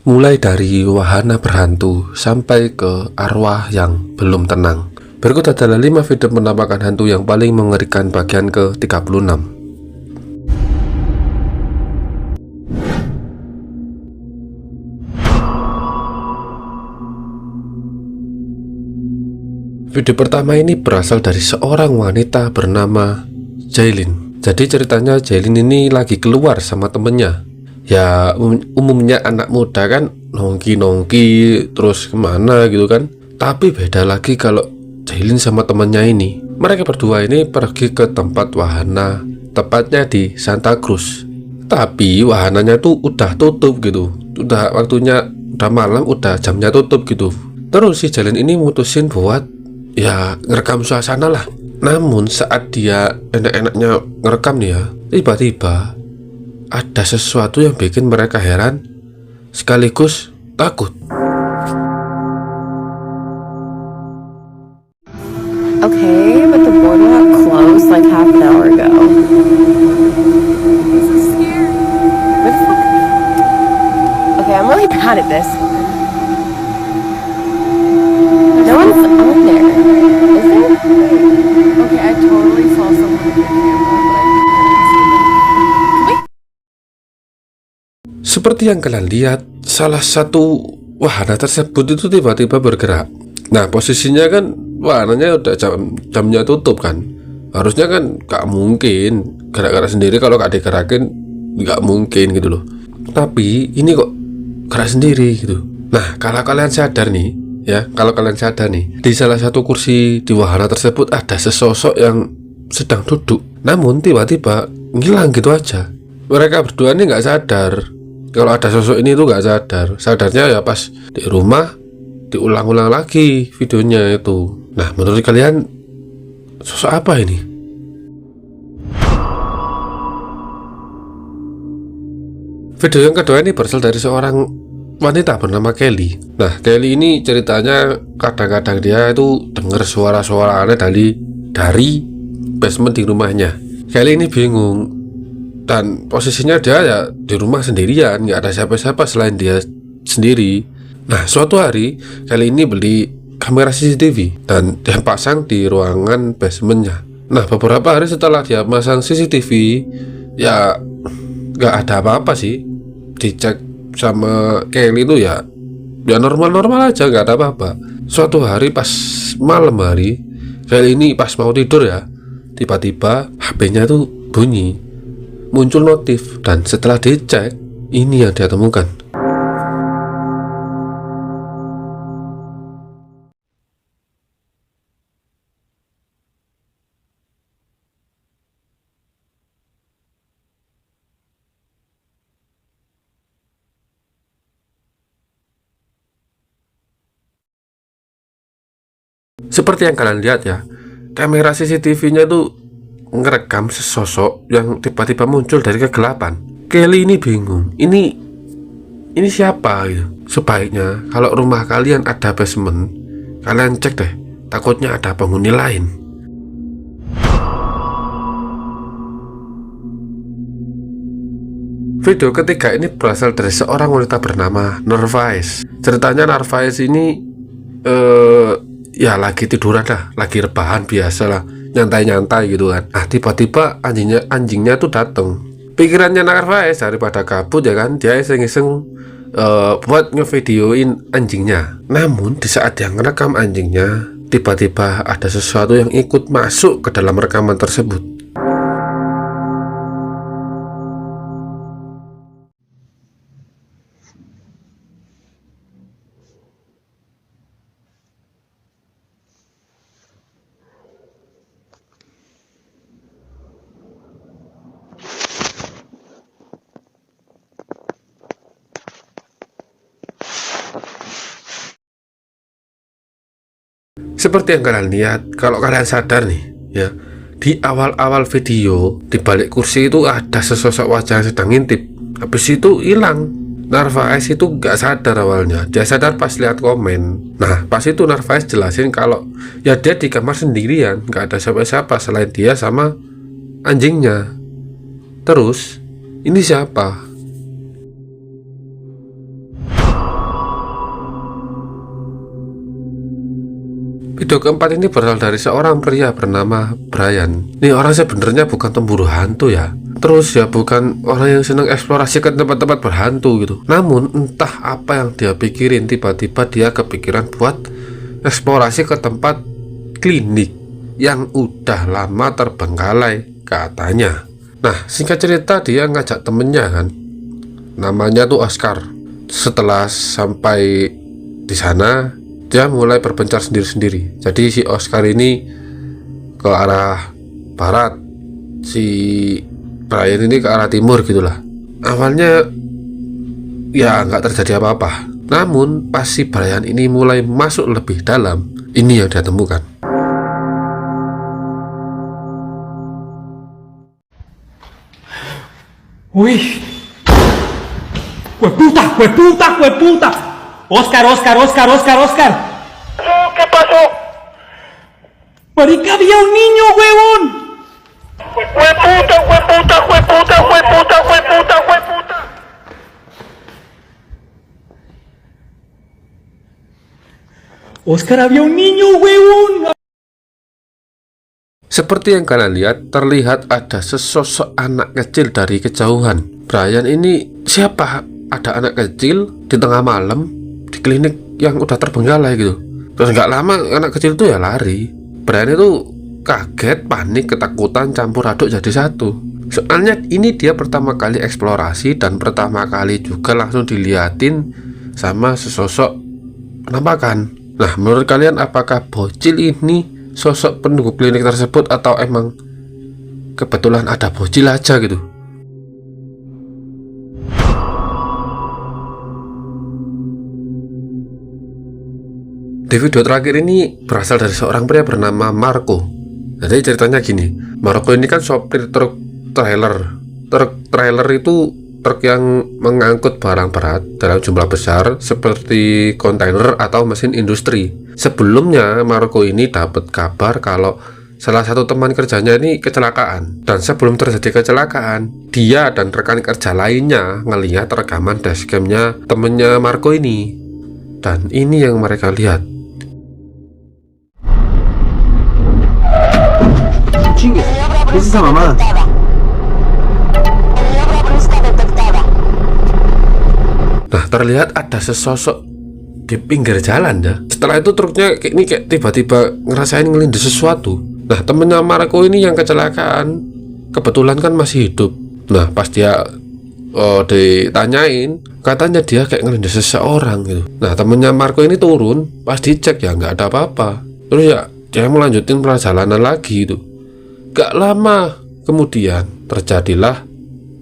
mulai dari wahana berhantu sampai ke arwah yang belum tenang. Berikut adalah 5 video penampakan hantu yang paling mengerikan bagian ke-36. Video pertama ini berasal dari seorang wanita bernama Jailin. Jadi ceritanya Jailin ini lagi keluar sama temennya. Ya umumnya anak muda kan nongki-nongki terus kemana gitu kan. Tapi beda lagi kalau Jailin sama temennya ini. Mereka berdua ini pergi ke tempat wahana, tepatnya di Santa Cruz. Tapi wahananya tuh udah tutup gitu. Udah waktunya, udah malam, udah jamnya tutup gitu. Terus si Jailin ini mutusin buat ya ngerekam suasana lah. Namun saat dia enak-enaknya ngerekam nih ya, tiba-tiba ada sesuatu yang bikin mereka heran sekaligus takut. Okay, but the boardwalk closed like half an hour ago. This is scary. Where the fuck? Okay, I'm really bad at this. No one's on there, is there? Okay, I totally saw someone with a camera, but I couldn't see them. Wait. Seperti yang kalian lihat, salah satu wahana tersebut itu tiba-tiba bergerak. Nah, posisinya kan wahananya udah jamnya tutup kan. Harusnya kan gak mungkin gerak-gerak sendiri, kalau gak digerakin gak mungkin gitu loh. Tapi ini kok gerak sendiri gitu. Nah, kalau kalian sadar nih ya, kalau kalian sadar nih, di salah satu kursi di wahana tersebut ada sesosok yang sedang duduk. Namun tiba-tiba ngilang gitu aja. Mereka berdua ini nggak sadar kalau ada sosok ini tuh nggak sadar. Sadarnya ya pas di rumah diulang-ulang lagi videonya itu. Nah, menurut kalian sosok apa ini? Video yang kedua ini berasal dari seorang wanita bernama Kelly. Nah, Kelly ini ceritanya kadang-kadang dia itu dengar suara-suara aneh dari basement di rumahnya. Kelly ini bingung, dan posisinya dia ya di rumah sendirian, nggak ada siapa-siapa selain dia sendiri. Nah, suatu hari Kelly ini beli kamera CCTV dan dia pasang di ruangan basementnya. Nah, beberapa hari setelah dia pasang CCTV, ya nggak ada apa-apa sih. Dicek sama Kelly itu ya normal-normal aja, nggak ada apa-apa. Suatu hari pas malam hari, Kelly ini pas mau tidur ya, tiba-tiba HP-nya tuh bunyi, muncul notif, dan setelah dicek, ini yang dia temukan. Seperti yang kalian lihat ya, kamera CCTV-nya tuh ngerekam sesosok yang tiba-tiba muncul dari kegelapan. Kelly ini bingung, ini siapa gitu. Sebaiknya kalau rumah kalian ada basement, kalian cek deh, takutnya ada penghuni lain. Video ketiga ini berasal dari seorang wanita bernama Narvaez. Ceritanya Narvaez ini ya lagi tiduran lah, lagi rebahan biasa lah, nyantai-nyantai gitu kan. Nah, tiba-tiba anjingnya tuh dateng. Pikirannya Narvaez daripada kabut ya kan, dia iseng-iseng buat ngevideoin anjingnya. Namun di saat dia ngerekam anjingnya, tiba-tiba ada sesuatu yang ikut masuk ke dalam rekaman tersebut. Seperti yang kalian lihat, kalau kalian sadar nih ya, di awal-awal video di balik kursi itu ada sesosok wajah yang sedang ngintip. Habis itu hilang. Narvaez itu gak sadar awalnya, dia sadar pas lihat komen. Nah, pas itu Narvaez jelasin kalau ya dia di kamar sendirian, gak ada siapa-siapa selain dia sama anjingnya. Terus ini siapa? Video keempat ini berasal dari seorang pria bernama Brian. Ini orang sebenarnya bukan pemburu hantu ya. Terus ya bukan orang yang senang eksplorasi ke tempat-tempat berhantu gitu. Namun entah apa yang dia pikirin, tiba-tiba dia kepikiran buat eksplorasi ke tempat klinik yang udah lama terbengkalai katanya. Nah, singkat cerita dia ngajak temennya kan, namanya tuh Oscar. Setelah sampai di sana, dia mulai berpencar sendiri-sendiri. Jadi si Oscar ini ke arah barat, si Brian ini ke arah timur gitulah. Awalnya ya nggak terjadi apa-apa. Namun pas si Brian ini mulai masuk lebih dalam, ini yang dia temukan. Uy. ¡Hueputa! ¡Hueputa! ¡Hueputa! Oscar, Oscar, Oscar, Oscar, Oscar. ¿Qué pasó? Marica, había un niño, huevón. ¡Hueputa, hueputa, hueputa, hueputa, hueputa, hueputa! Oscar, había un niño, huevón. Seperti yang kalian lihat, terlihat ada sesosok anak kecil dari kejauhan. Brian ini siapa? Ada anak kecil di tengah malam di klinik yang udah terbengkalai gitu. Terus nggak lama anak kecil itu ya lari. Brian itu kaget, panik, ketakutan, campur aduk jadi satu. Soalnya ini dia pertama kali eksplorasi dan pertama kali juga langsung diliatin sama sesosok penampakan. Nah, menurut kalian apakah bocil ini sosok penunggu klinik tersebut atau emang kebetulan ada bocil aja gitu? Di video terakhir ini berasal dari seorang pria bernama Marco. Jadi ceritanya gini, Marco ini kan sopir truk trailer. Truk trailer itu truk yang mengangkut barang berat dalam jumlah besar seperti kontainer atau mesin industri. Sebelumnya Marco ini dapat kabar kalau salah satu teman kerjanya ini kecelakaan. Dan sebelum terjadi kecelakaan, dia dan rekan kerja lainnya ngelihat rekaman dashcamnya temennya Marco ini. Dan ini yang mereka lihat. Chingues, ¿qué es esa mamada? Nah, terlihat ada sesosok di pinggir jalan ya. Setelah itu truknya kayak tiba-tiba ngerasain ngelindes sesuatu. Nah, temennya Marco ini yang kecelakaan kebetulan kan masih hidup. Nah, pas dia ditanyain, katanya dia kayak ngelindes seseorang gitu. Nah, temennya Marco ini turun, pas dicek ya nggak ada apa-apa. Terus ya dia melanjutin perjalanan lagi itu. Gak lama kemudian terjadilah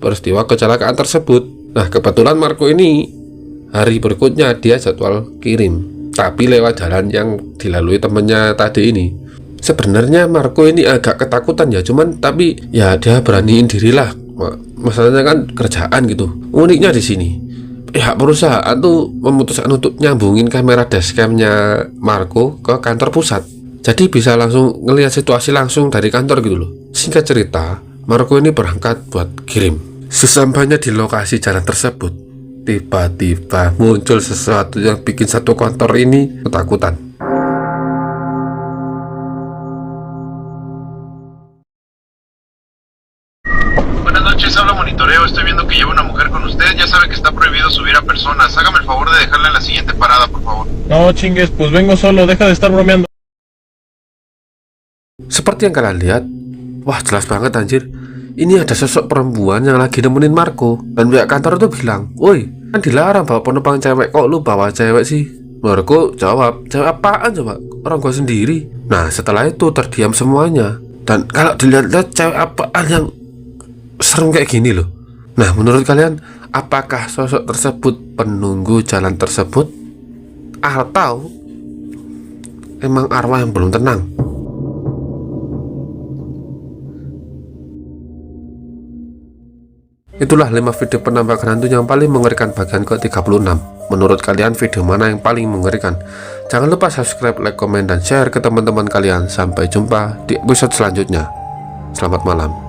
peristiwa kecelakaan tersebut. Nah, kebetulan Marco ini hari berikutnya dia jadwal kirim, tapi lewat jalan yang dilalui temennya tadi ini. Sebenarnya Marco ini agak ketakutan ya, cuman tapi ya dia beraniin dirilah. Masalahnya kan kerjaan gitu. Uniknya di sini, pihak perusahaan tuh memutuskan untuk nyambungin kamera dashcamnya Marco ke kantor pusat. Jadi bisa langsung ngelihat situasi langsung dari kantor gitu loh. Singkat cerita, Marco ini berangkat buat kirim. Sesampainya di lokasi jalan tersebut, tiba-tiba muncul sesuatu yang bikin satu kantor ini ketakutan. Buenas noches, habla Monitoreo. Estoy viendo que lleva una mujer con usted. Ya sabe que está prohibido subir a personas. Hágame el favor de dejarla en la siguiente parada, por favor. No chingues, pues vengo solo, deja de estar bromeando. Seperti yang kalian lihat, wah jelas banget anjir. Ini ada sosok perempuan yang lagi nemenin Marco. Dan pihak kantor itu bilang, "Woi, kan dilarang bawa penumpang cewek, kok lu bawa cewek sih?" Marco jawab, "Cewek apaan coba? Orang gua sendiri." Nah, setelah itu terdiam semuanya. Dan kalau dilihat-lihat, cewek apaan yang serem kayak gini loh. Nah, menurut kalian, apakah sosok tersebut penunggu jalan tersebut? Atau emang arwah yang belum tenang? Itulah 5 video penampakan hantu yang paling mengerikan bagian ke-36. Menurut kalian video mana yang paling mengerikan? Jangan lupa subscribe, like, komen, dan share ke teman-teman kalian. Sampai jumpa di episode selanjutnya. Selamat malam.